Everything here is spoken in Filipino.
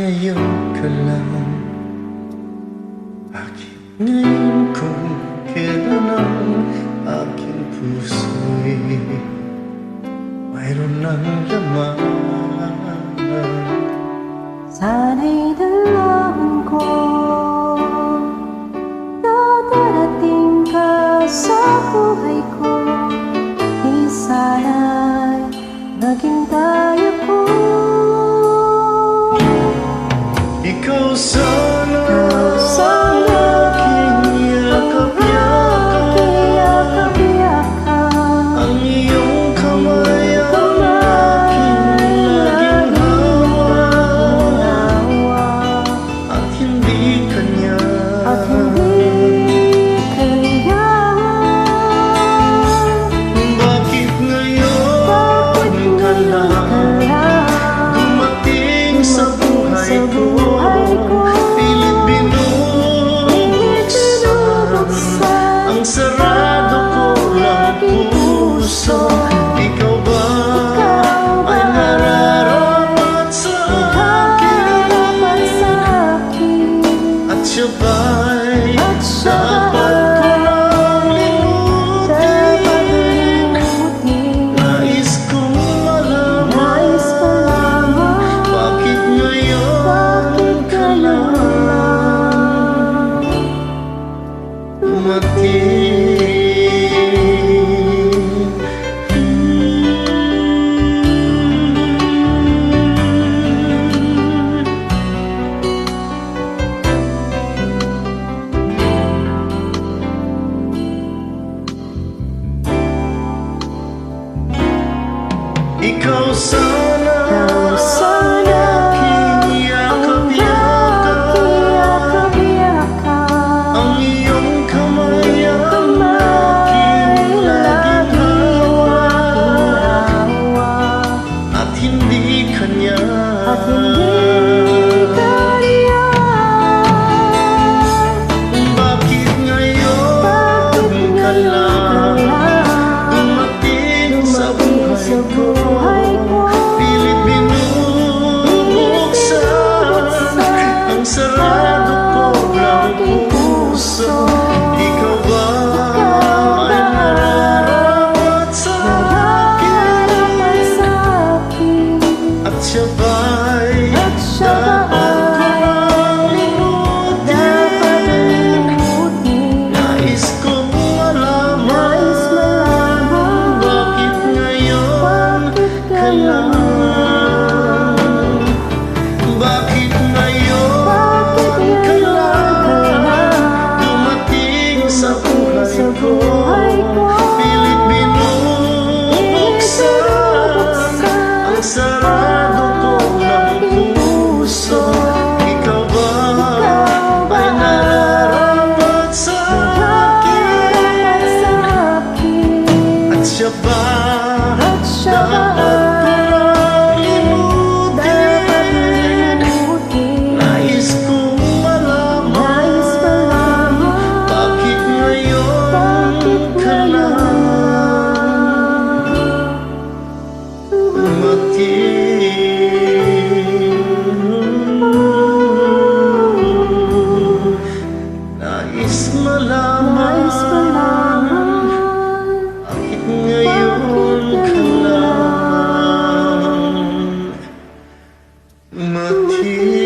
ngayon ka lang? Bakit ngayon kung kailan ang aking puso'y mayroon ng laman? Sana'y dalawin ko na darating ka sa buhay ko. Di sana'y naging tayo ko. Ikaw sana ang aking yakap-yakap. Ang iyong kamay ang aking laging hawak. At hindi kanya Bakit ngayon ka lang dumating sa buhay ko? Pilit binubuksan ang sarado ko lang puso. Ikaw ba ay nararapat sa akin? At siya ba'y dapat ko lang limutin? Nais kong malaman bakit ngayon ka lang dumating? Ikaw sana ang aking yakap-yakap. Ang iyong kamay ang aking laging hawak. At hindi kanya Bakit ngayon ka lang dumating sa buhay ko? Pilit binubuksan ang sarado ko lang puso. Ikaw ba ay nararapat sa akin? At siya ba'y dapat ko lang limutin? Nais kong malaman bakit ngayon ka lang? Bakit ngayon ka lang dumating sa buhay ko? Pilit binubuksan ang sarado ko ng puso. Ikaw ba ay nararapat sa akin? At siya ba dapat ko lang limutin? Nais kong malaman bakit ngayon ka lang dumating? Nais malaman bakit ngayon ka lang dumating?